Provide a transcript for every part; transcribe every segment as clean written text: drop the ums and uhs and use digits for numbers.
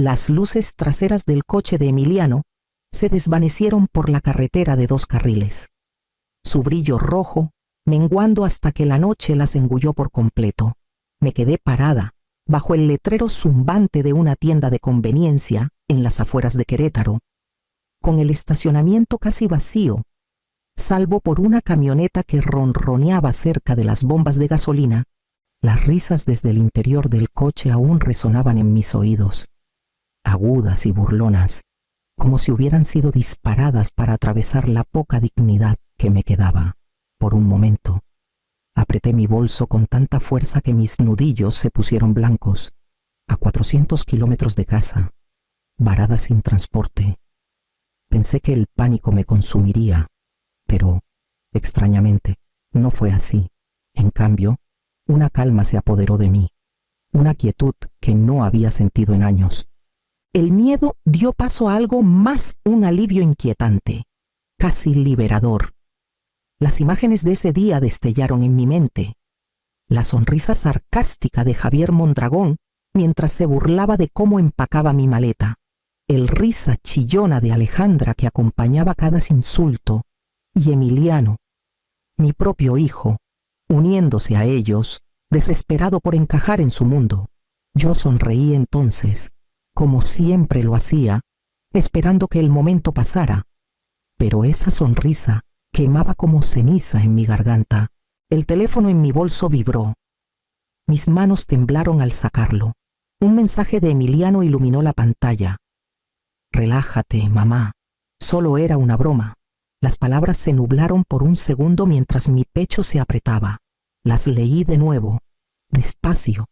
Las luces traseras del coche de Emiliano se desvanecieron por la carretera de 2 carriles. Su brillo rojo, menguando hasta que la noche las engulló por completo. Me quedé parada, bajo el letrero zumbante de una tienda de conveniencia en las afueras de Querétaro, con el estacionamiento casi vacío, salvo por una camioneta que ronroneaba cerca de las bombas de gasolina. Las risas desde el interior del coche aún resonaban en mis oídos, agudas y burlonas, como si hubieran sido disparadas para atravesar la poca dignidad que me quedaba. Por un momento, apreté mi bolso con tanta fuerza que mis nudillos se pusieron blancos. A 400 kilómetros de casa, varada sin transporte. Pensé que el pánico me consumiría, pero, extrañamente, no fue así. En cambio, una calma se apoderó de mí, una quietud que no había sentido en años. El miedo dio paso a algo más, un alivio inquietante, casi liberador. Las imágenes de ese día destellaron en mi mente. La sonrisa sarcástica de Javier Mondragón mientras se burlaba de cómo empacaba mi maleta. El risa chillona de Alejandra que acompañaba cada insulto. Y Emiliano, mi propio hijo, uniéndose a ellos, desesperado por encajar en su mundo. Yo sonreí entonces, como siempre lo hacía, esperando que el momento pasara. Pero esa sonrisa quemaba como ceniza en mi garganta. El teléfono en mi bolso vibró. Mis manos temblaron al sacarlo. Un mensaje de Emiliano iluminó la pantalla. «Relájate, mamá. Solo era una broma». Las palabras se nublaron por un segundo mientras mi pecho se apretaba. Las leí de nuevo, despacio,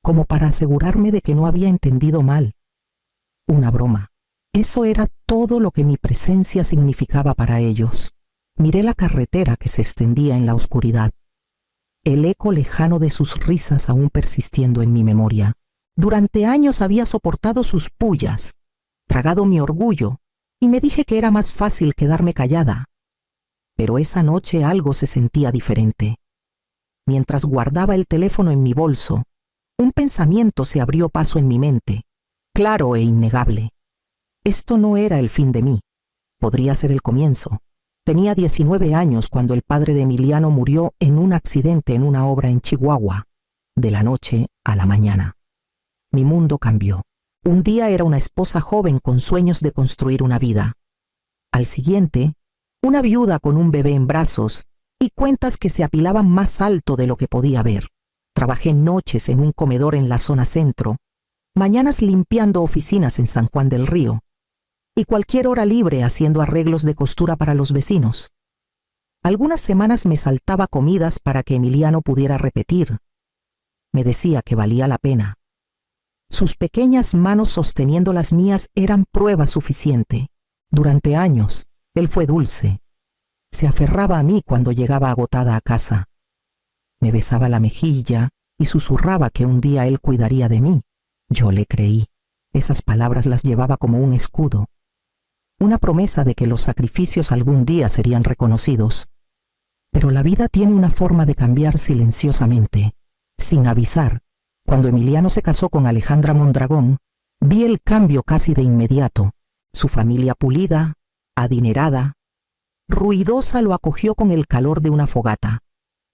como para asegurarme de que no había entendido mal. Una broma. Eso era todo lo que mi presencia significaba para ellos. Miré la carretera que se extendía en la oscuridad. El eco lejano de sus risas aún persistiendo en mi memoria. Durante años había soportado sus pullas, tragado mi orgullo, y me dije que era más fácil quedarme callada. Pero esa noche algo se sentía diferente. Mientras guardaba el teléfono en mi bolso, un pensamiento se abrió paso en mi mente, claro e innegable. Esto no era el fin de mí. Podría ser el comienzo. Tenía 19 años cuando el padre de Emiliano murió en un accidente en una obra en Chihuahua, de la noche a la mañana. Mi mundo cambió. Un día era una esposa joven con sueños de construir una vida. Al siguiente, una viuda con un bebé en brazos y cuentas que se apilaban más alto de lo que podía ver. Trabajé noches en un comedor en la zona centro, mañanas limpiando oficinas en San Juan del Río, y cualquier hora libre haciendo arreglos de costura para los vecinos. Algunas semanas me saltaba comidas para que Emiliano pudiera repetir. Me decía que valía la pena. Sus pequeñas manos sosteniendo las mías eran prueba suficiente. Durante años, él fue dulce. Se aferraba a mí cuando llegaba agotada a casa. Me besaba la mejilla y susurraba que un día él cuidaría de mí. Yo le creí. Esas palabras las llevaba como un escudo. Una promesa de que los sacrificios algún día serían reconocidos. Pero la vida tiene una forma de cambiar silenciosamente, sin avisar. Cuando Emiliano se casó con Alejandra Mondragón, vi el cambio casi de inmediato. Su familia pulida, adinerada, ruidosa lo acogió con el calor de una fogata.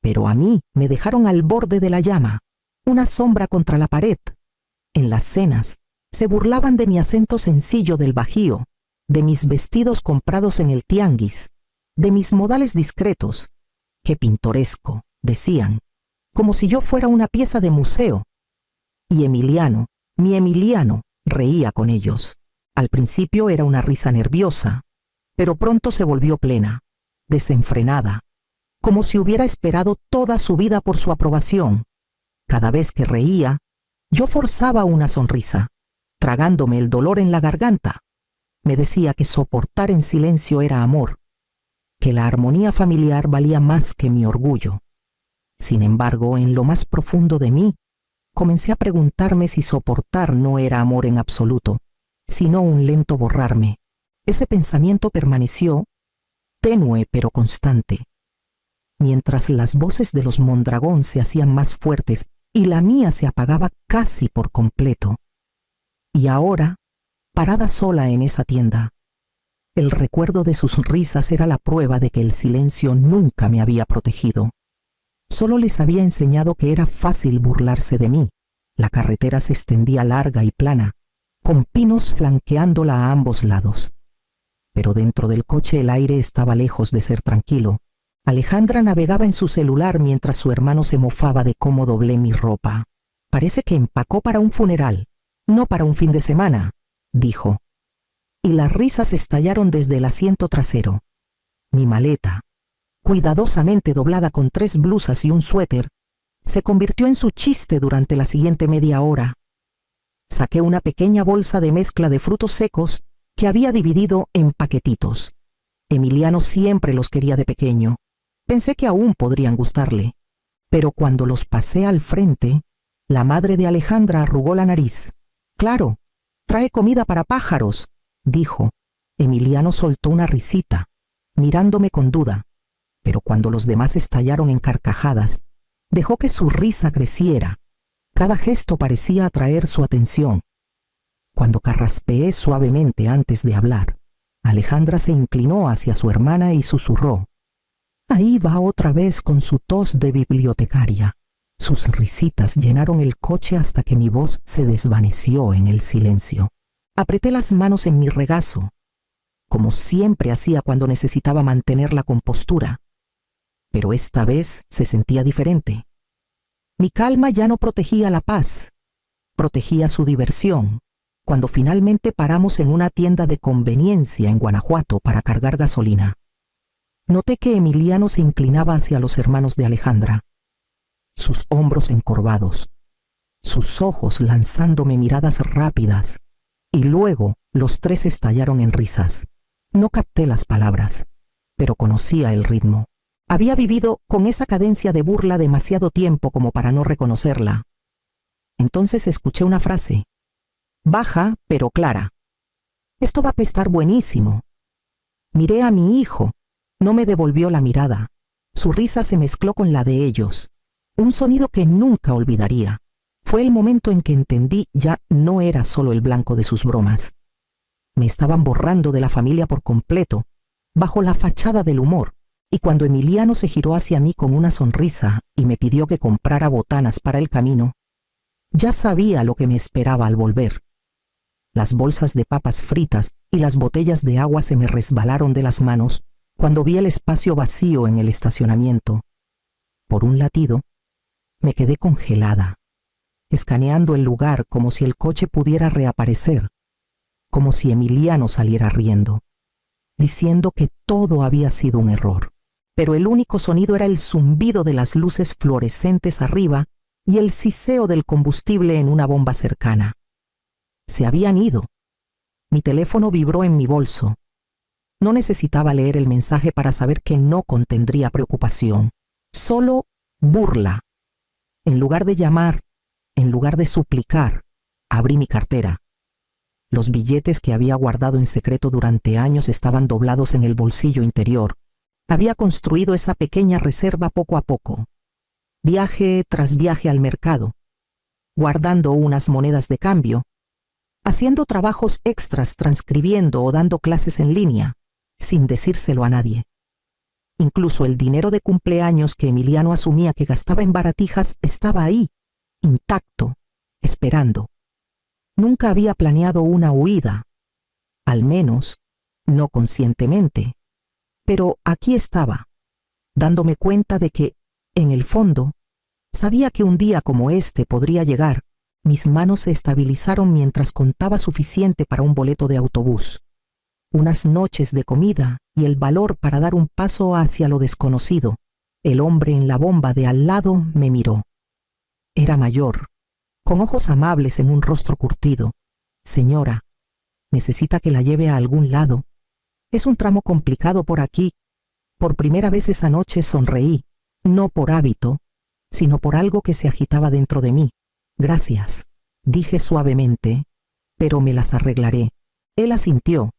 Pero a mí me dejaron al borde de la llama, una sombra contra la pared. En las cenas se burlaban de mi acento sencillo del Bajío, de mis vestidos comprados en el tianguis, de mis modales discretos. ¡Qué pintoresco!, decían, como si yo fuera una pieza de museo. Y Emiliano, mi Emiliano, reía con ellos. Al principio era una risa nerviosa, pero pronto se volvió plena, desenfrenada, como si hubiera esperado toda su vida por su aprobación. Cada vez que reía, yo forzaba una sonrisa, tragándome el dolor en la garganta. Me decía que soportar en silencio era amor, que la armonía familiar valía más que mi orgullo. Sin embargo, en lo más profundo de mí, comencé a preguntarme si soportar no era amor en absoluto, sino un lento borrarme. Ese pensamiento permaneció, tenue pero constante, mientras las voces de los Mondragón se hacían más fuertes y la mía se apagaba casi por completo. Y ahora parada sola en esa tienda. El recuerdo de sus risas era la prueba de que el silencio nunca me había protegido. Solo les había enseñado que era fácil burlarse de mí. La carretera se extendía larga y plana, con pinos flanqueándola a ambos lados. Pero dentro del coche el aire estaba lejos de ser tranquilo. Alejandra navegaba en su celular mientras su hermano se mofaba de cómo doblé mi ropa. «Parece que empacó para un funeral, no para un fin de semana», dijo. Y las risas estallaron desde el asiento trasero. Mi maleta, cuidadosamente doblada con 3 blusas y un suéter, se convirtió en su chiste durante la siguiente media hora. Saqué una pequeña bolsa de mezcla de frutos secos que había dividido en paquetitos. Emiliano siempre los quería de pequeño. Pensé que aún podrían gustarle. Pero cuando los pasé al frente, la madre de Alejandra arrugó la nariz. «Claro, trae comida para pájaros», dijo. Emiliano soltó una risita, mirándome con duda, pero cuando los demás estallaron en carcajadas, dejó que su risa creciera. Cada gesto parecía atraer su atención. Cuando carraspeé suavemente antes de hablar, Alejandra se inclinó hacia su hermana y susurró. «Ahí va otra vez con su tos de bibliotecaria». Sus risitas llenaron el coche hasta que mi voz se desvaneció en el silencio. Apreté las manos en mi regazo, como siempre hacía cuando necesitaba mantener la compostura. Pero esta vez se sentía diferente. Mi calma ya no protegía la paz, protegía su diversión. Cuando finalmente paramos en una tienda de conveniencia en Guanajuato para cargar gasolina, noté que Emiliano se inclinaba hacia los hermanos de Alejandra, sus hombros encorvados, sus ojos lanzándome miradas rápidas, y luego los 3 estallaron en risas. No capté las palabras, pero conocía el ritmo. Había vivido con esa cadencia de burla demasiado tiempo como para no reconocerla. Entonces escuché una frase, baja pero clara. «Esto va a pestar buenísimo». Miré a mi hijo. No me devolvió la mirada. Su risa se mezcló con la de ellos. Un sonido que nunca olvidaría. Fue el momento en que entendí ya no era solo el blanco de sus bromas. Me estaban borrando de la familia por completo, bajo la fachada del humor, y cuando Emiliano se giró hacia mí con una sonrisa y me pidió que comprara botanas para el camino, ya sabía lo que me esperaba al volver. Las bolsas de papas fritas y las botellas de agua se me resbalaron de las manos cuando vi el espacio vacío en el estacionamiento. Por un latido, me quedé congelada, escaneando el lugar como si el coche pudiera reaparecer, como si Emiliano saliera riendo, diciendo que todo había sido un error. Pero el único sonido era el zumbido de las luces fluorescentes arriba y el siseo del combustible en una bomba cercana. Se habían ido. Mi teléfono vibró en mi bolso. No necesitaba leer el mensaje para saber que no contendría preocupación, solo burla. En lugar de llamar, en lugar de suplicar, abrí mi cartera. Los billetes que había guardado en secreto durante años estaban doblados en el bolsillo interior. Había construido esa pequeña reserva poco a poco, viaje tras viaje al mercado, guardando unas monedas de cambio, haciendo trabajos extras, transcribiendo o dando clases en línea, sin decírselo a nadie. Incluso el dinero de cumpleaños que Emiliano asumía que gastaba en baratijas estaba ahí, intacto, esperando. Nunca había planeado una huida, al menos no conscientemente. Pero aquí estaba, dándome cuenta de que, en el fondo, sabía que un día como este podría llegar. Mis manos se estabilizaron mientras contaba suficiente para un boleto de autobús, unas noches de comida y el valor para dar un paso hacia lo desconocido. El hombre en la bomba de al lado me miró. Era mayor, con ojos amables en un rostro curtido. «Señora, ¿necesita que la lleve a algún lado? Es un tramo complicado por aquí». Por primera vez esa noche sonreí, no por hábito, sino por algo que se agitaba dentro de mí. «Gracias», dije suavemente, «pero me las arreglaré». Él asintió,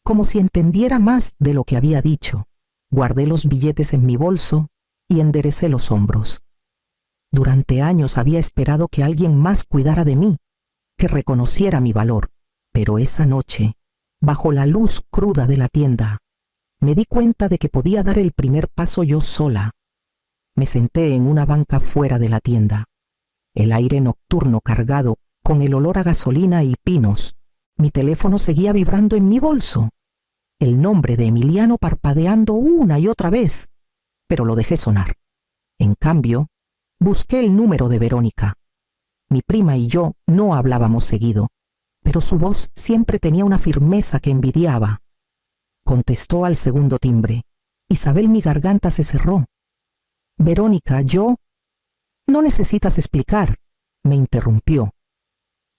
como si entendiera más de lo que había dicho. Guardé los billetes en mi bolso y enderecé los hombros. Durante años había esperado que alguien más cuidara de mí, que reconociera mi valor, Pero esa noche, bajo la luz cruda de la tienda, me di cuenta de que podía dar el primer paso yo sola. Me senté en una banca fuera de la tienda. El aire nocturno cargado con el olor a gasolina y pinos. Mi teléfono seguía vibrando en mi bolso. El nombre de Emiliano parpadeando una y otra vez, pero lo dejé sonar. En cambio, busqué el número de Verónica. Mi prima y yo no hablábamos seguido, pero su voz siempre tenía una firmeza que envidiaba. Contestó al segundo timbre. Isabel, mi garganta se cerró. Verónica, yo... No necesitas explicar, me interrumpió.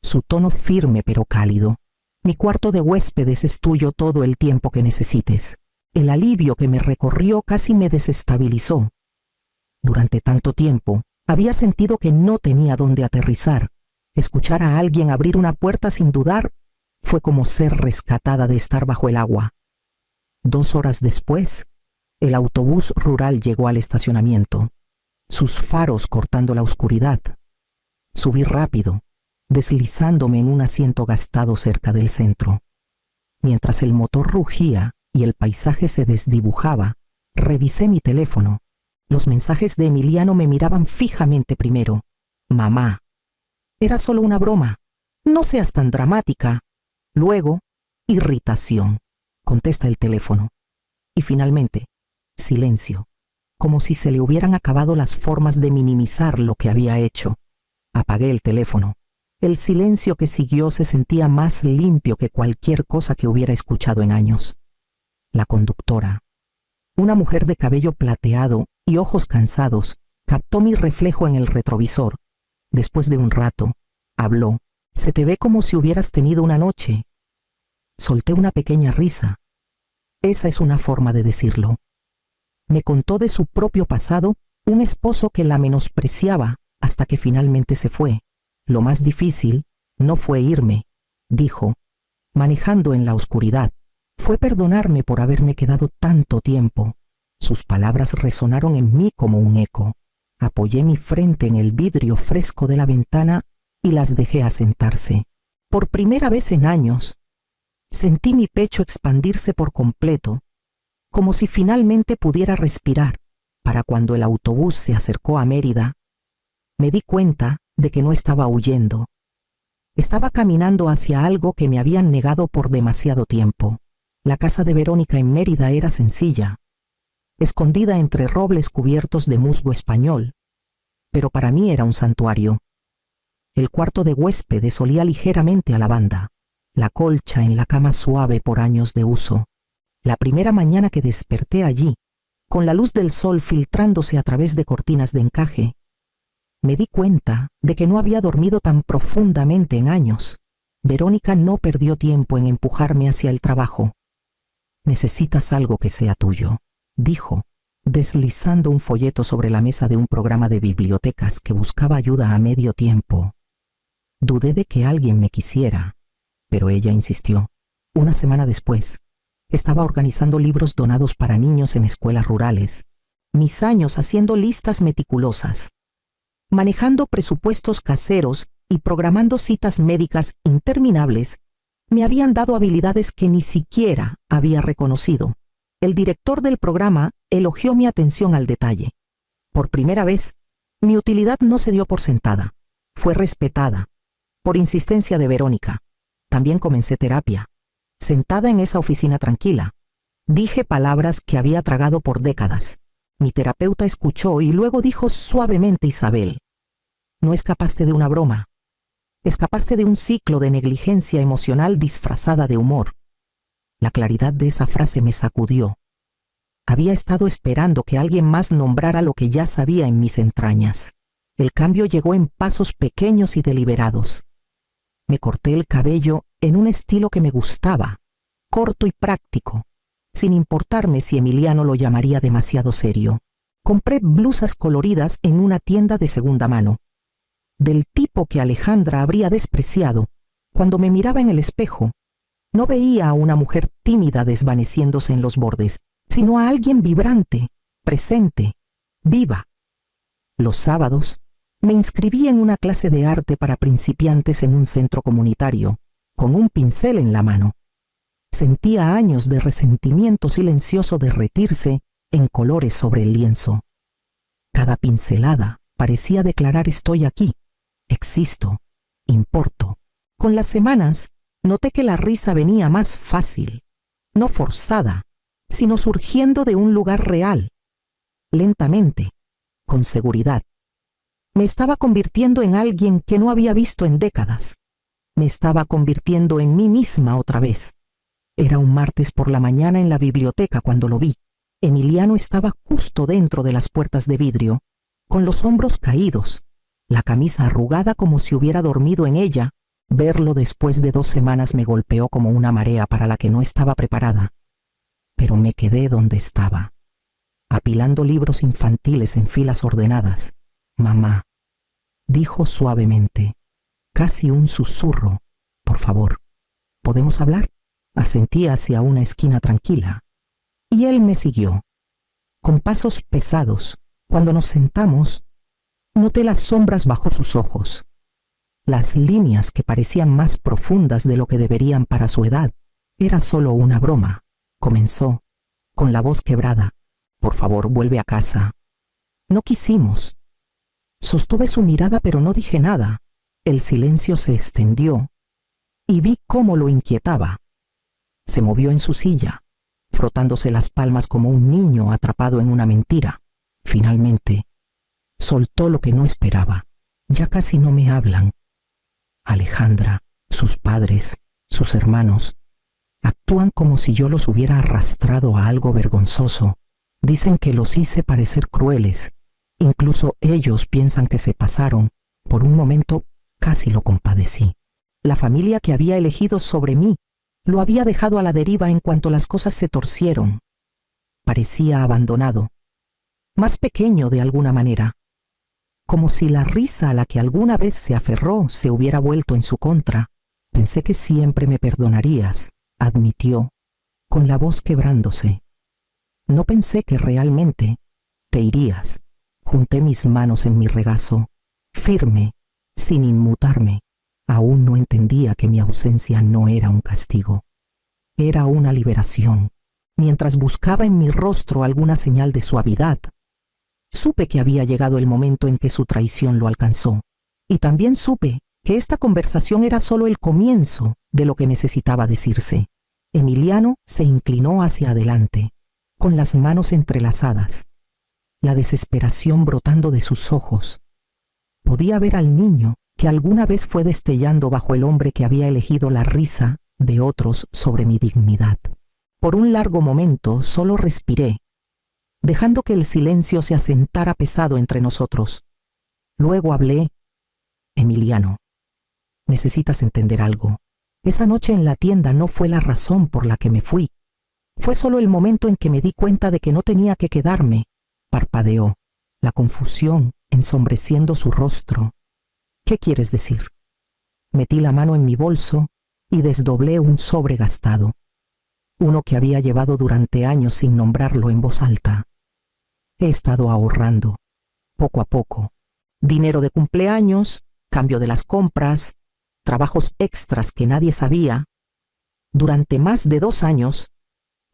Su tono firme pero cálido. Mi cuarto de huéspedes es tuyo todo el tiempo que necesites. El alivio que me recorrió casi me desestabilizó. Durante tanto tiempo, había sentido que no tenía dónde aterrizar. Escuchar a alguien abrir una puerta sin dudar fue como ser rescatada de estar bajo el agua. 2 horas después, el autobús rural llegó al estacionamiento, sus faros cortando la oscuridad. Subí rápido, deslizándome en un asiento gastado cerca del centro. Mientras el motor rugía y el paisaje se desdibujaba, revisé mi teléfono. Los mensajes de Emiliano me miraban fijamente primero. Mamá. Era solo una broma. No seas tan dramática. Luego, irritación. Contesta el teléfono. Y finalmente, silencio, como si se le hubieran acabado las formas de minimizar lo que había hecho. Apagué el teléfono. El silencio que siguió se sentía más limpio que cualquier cosa que hubiera escuchado en años. La conductora, una mujer de cabello plateado y ojos cansados, captó mi reflejo en el retrovisor. Después de un rato, habló. Se te ve como si hubieras tenido una noche. Solté una pequeña risa. Esa es una forma de decirlo. Me contó de su propio pasado, un esposo que la menospreciaba hasta que finalmente se fue. Lo más difícil no fue irme, dijo, manejando en la oscuridad. Fue perdonarme por haberme quedado tanto tiempo. Sus palabras resonaron en mí como un eco. Apoyé mi frente en el vidrio fresco de la ventana y las dejé asentarse. Por primera vez en años, sentí mi pecho expandirse por completo, como si finalmente pudiera respirar. Para cuando el autobús se acercó a Mérida, me di cuenta de que no estaba huyendo. Estaba caminando hacia algo que me habían negado por demasiado tiempo. La casa de Verónica en Mérida era sencilla, escondida entre robles cubiertos de musgo español, pero para mí era un santuario. El cuarto de huéspedes olía ligeramente a lavanda, la colcha en la cama suave por años de uso. La primera mañana que desperté allí, con la luz del sol filtrándose a través de cortinas de encaje, me di cuenta de que no había dormido tan profundamente en años. Verónica no perdió tiempo en empujarme hacia el trabajo. Necesitas algo que sea tuyo, dijo, deslizando un folleto sobre la mesa de un programa de bibliotecas que buscaba ayuda a medio tiempo. Dudé de que alguien me quisiera, pero ella insistió. Una semana después, estaba organizando libros donados para niños en escuelas rurales. Mis años haciendo listas meticulosas, manejando presupuestos caseros y programando citas médicas interminables, me habían dado habilidades que ni siquiera había reconocido. El director del programa elogió mi atención al detalle. Por primera vez, mi utilidad no se dio por sentada. Fue respetada, por insistencia de Verónica. También comencé terapia. Sentada en esa oficina tranquila, dije palabras que había tragado por décadas. Mi terapeuta escuchó y luego dijo suavemente: Isabel, no escapaste de una broma. Escapaste de un ciclo de negligencia emocional disfrazada de humor. La claridad de esa frase me sacudió. Había estado esperando que alguien más nombrara lo que ya sabía en mis entrañas. El cambio llegó en pasos pequeños y deliberados. Me corté el cabello en un estilo que me gustaba, corto y práctico, sin importarme si Emiliano lo llamaría demasiado serio. Compré blusas coloridas en una tienda de segunda mano, del tipo que Alejandra habría despreciado. Cuando me miraba en el espejo, no veía a una mujer tímida desvaneciéndose en los bordes, sino a alguien vibrante, presente, viva. Los sábados, me inscribí en una clase de arte para principiantes en un centro comunitario. con un pincel en la mano. Sentía años de resentimiento silencioso derretirse en colores sobre el lienzo. Cada pincelada parecía declarar: estoy aquí, existo, importo. Con las semanas, noté que la risa venía más fácil, no forzada, sino surgiendo de un lugar real, lentamente, con seguridad. Me estaba convirtiendo en alguien que no había visto en décadas. Me estaba convirtiendo en mí misma otra vez. Era un martes por la mañana en la biblioteca cuando lo vi. Emiliano estaba justo dentro de las puertas de vidrio, con los hombros caídos, la camisa arrugada como si hubiera dormido en ella. Verlo después de 2 semanas me golpeó como una marea para la que no estaba preparada. Pero me quedé donde estaba, apilando libros infantiles en filas ordenadas. Mamá, dijo suavemente, casi un susurro. Por favor, ¿podemos hablar? Asentí hacia una esquina tranquila. Y él me siguió, con pasos pesados. Cuando nos sentamos, noté las sombras bajo sus ojos, las líneas que parecían más profundas de lo que deberían para su edad. Era solo una broma, comenzó, con la voz quebrada. Por favor, vuelve a casa. No quisimos. Sostuve su mirada, pero no dije nada. El silencio se extendió y vi cómo lo inquietaba. Se movió en su silla, frotándose las palmas como un niño atrapado en una mentira. Finalmente, soltó lo que no esperaba. Ya casi no me hablan. Alejandra, sus padres, sus hermanos, actúan como si yo los hubiera arrastrado a algo vergonzoso. Dicen que los hice parecer crueles. Incluso ellos piensan que se pasaron. Por un momento casi lo compadecí. La familia que había elegido sobre mí lo había dejado a la deriva en cuanto las cosas se torcieron. Parecía abandonado, más pequeño de alguna manera, como si la risa a la que alguna vez se aferró se hubiera vuelto en su contra. Pensé que siempre me perdonarías, admitió, con la voz quebrándose. No pensé que realmente te irías. Junté mis manos en mi regazo, firme, sin inmutarme. Aún no entendía que mi ausencia no era un castigo. Era una liberación. Mientras buscaba en mi rostro alguna señal de suavidad, supe que había llegado el momento en que su traición lo alcanzó. Y también supe que esta conversación era solo el comienzo de lo que necesitaba decirse. Emiliano se inclinó hacia adelante, con las manos entrelazadas, la desesperación brotando de sus ojos. Podía ver al niño que alguna vez fue destellando bajo el hombre que había elegido la risa de otros sobre mi dignidad. Por un largo momento solo respiré, dejando que el silencio se asentara pesado entre nosotros. Luego hablé. Emiliano, necesitas entender algo. Esa noche en la tienda no fue la razón por la que me fui. Fue solo el momento en que me di cuenta de que no tenía que quedarme. Parpadeó, la confusión ensombreciendo su rostro. ¿Qué quieres decir? Metí la mano en mi bolso y desdoblé un sobre gastado, uno que había llevado durante años sin nombrarlo en voz alta. He estado ahorrando, poco a poco. Dinero de cumpleaños, cambio de las compras, trabajos extras que nadie sabía. Durante más de 2 años,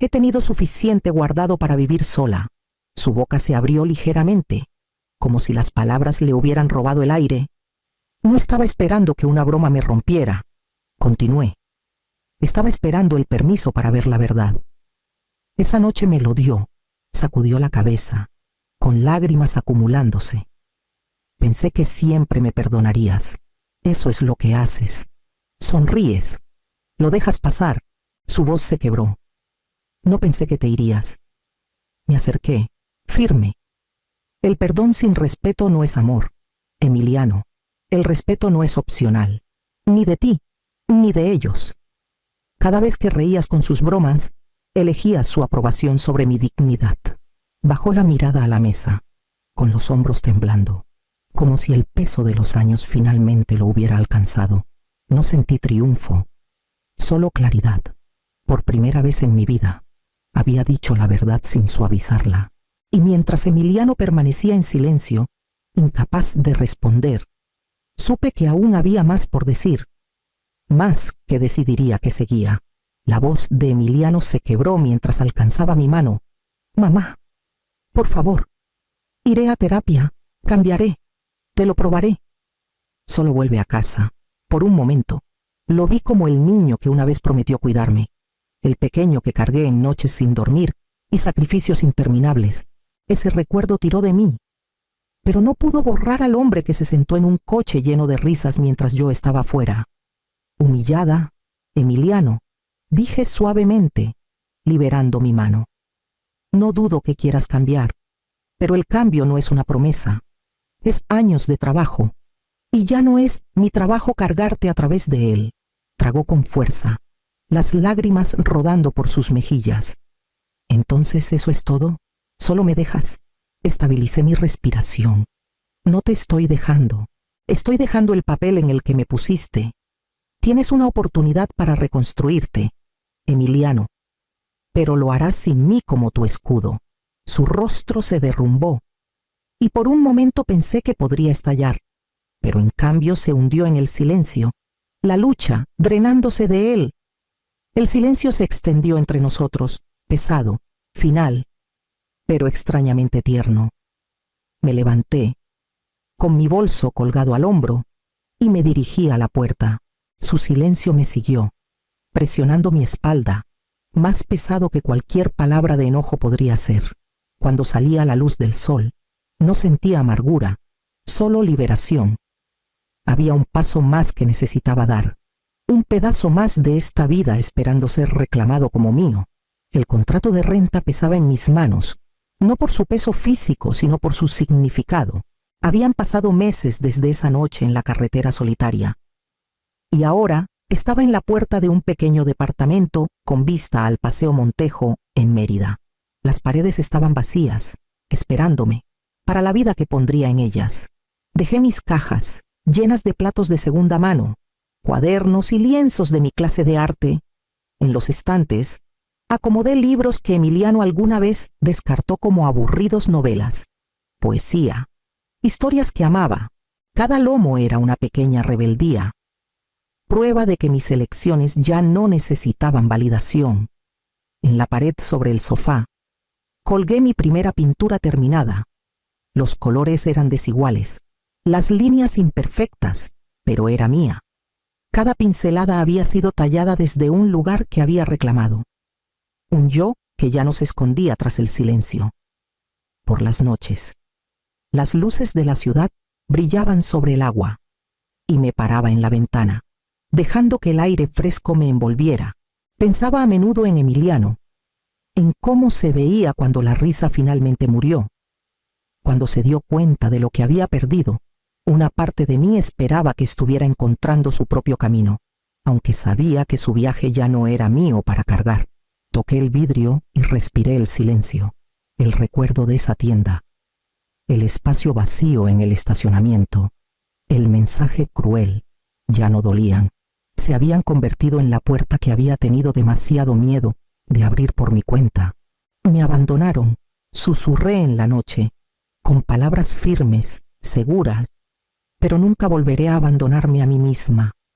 he tenido suficiente guardado para vivir sola. Su boca se abrió ligeramente, como si las palabras le hubieran robado el aire. No estaba esperando que una broma me rompiera. Continué. Estaba esperando el permiso para ver la verdad. Esa noche me lo dio. Sacudió la cabeza, con lágrimas acumulándose. Pensé que siempre me perdonarías. Eso es lo que haces. Sonríes. Lo dejas pasar. Su voz se quebró. No pensé que te irías. Me acerqué, firme. El perdón sin respeto no es amor, Emiliano. El respeto no es opcional, ni de ti, ni de ellos. Cada vez que reías con sus bromas, elegías su aprobación sobre mi dignidad. Bajó la mirada a la mesa, con los hombros temblando, como si el peso de los años finalmente lo hubiera alcanzado. No sentí triunfo, solo claridad. Por primera vez en mi vida, había dicho la verdad sin suavizarla. Y mientras Emiliano permanecía en silencio, incapaz de responder, supe que aún había más por decir. más que decidiría que seguía. La voz de Emiliano se quebró mientras alcanzaba mi mano. Mamá, por favor, iré a terapia, cambiaré, te lo probaré. Solo vuelve a casa. Por un momento, lo vi como el niño que una vez prometió cuidarme, el pequeño que cargué en noches sin dormir y sacrificios interminables. Ese recuerdo tiró de mí, pero no pudo borrar al hombre que se sentó en un coche lleno de risas mientras yo estaba afuera. Humillada, Emiliano, dije suavemente, liberando mi mano. No dudo que quieras cambiar, pero el cambio no es una promesa. Es años de trabajo, y ya no es mi trabajo cargarte a través de él. Tragó con fuerza, las lágrimas rodando por sus mejillas. ¿Entonces eso es todo? ¿Solo me dejas? Estabilicé mi respiración. No te estoy dejando. Estoy dejando el papel en el que me pusiste. Tienes una oportunidad para reconstruirte, Emiliano, pero lo harás sin mí como tu escudo. Su rostro se derrumbó, y por un momento pensé que podría estallar, pero en cambio se hundió en el silencio, la lucha drenándose de él. El silencio se extendió entre nosotros, pesado, final, pero extrañamente tierno. Me levanté, con mi bolso colgado al hombro, y me dirigí a la puerta. Su silencio me siguió, presionando mi espalda, más pesado que cualquier palabra de enojo podría ser. Cuando salía la luz del sol, no sentía amargura, solo liberación. Había un paso más que necesitaba dar, un pedazo más de esta vida esperando ser reclamado como mío. El contrato de renta pesaba en mis manos, no por su peso físico, sino por su significado. Habían pasado meses desde esa noche en la carretera solitaria, y ahora estaba en la puerta de un pequeño departamento con vista al Paseo Montejo en Mérida. Las paredes estaban vacías, esperándome, para la vida que pondría en ellas. Dejé mis cajas, llenas de platos de segunda mano, cuadernos y lienzos de mi clase de arte. En los estantes, acomodé libros que Emiliano alguna vez descartó como aburridos novelas. Poesía, historias que amaba. Cada lomo era una pequeña rebeldía. Prueba de que mis elecciones ya no necesitaban validación. En la pared sobre el sofá, colgué mi primera pintura terminada. Los colores eran desiguales, las líneas imperfectas, pero era mía. Cada pincelada había sido tallada desde un lugar que había reclamado. Un yo que ya no se escondía tras el silencio. Por las noches, las luces de la ciudad brillaban sobre el agua, y me paraba en la ventana, dejando que el aire fresco me envolviera. Pensaba a menudo en Emiliano, en cómo se veía cuando la risa finalmente murió. Cuando se dio cuenta de lo que había perdido, una parte de mí esperaba que estuviera encontrando su propio camino, aunque sabía que su viaje ya no era mío para cargar. Toqué el vidrio y respiré el silencio, el recuerdo de esa tienda, el espacio vacío en el estacionamiento, el mensaje cruel. Ya no dolían. Se habían convertido en la puerta que había tenido demasiado miedo de abrir por mi cuenta. Me abandonaron, susurré en la noche, con palabras firmes, seguras, pero nunca volveré a abandonarme a mí misma.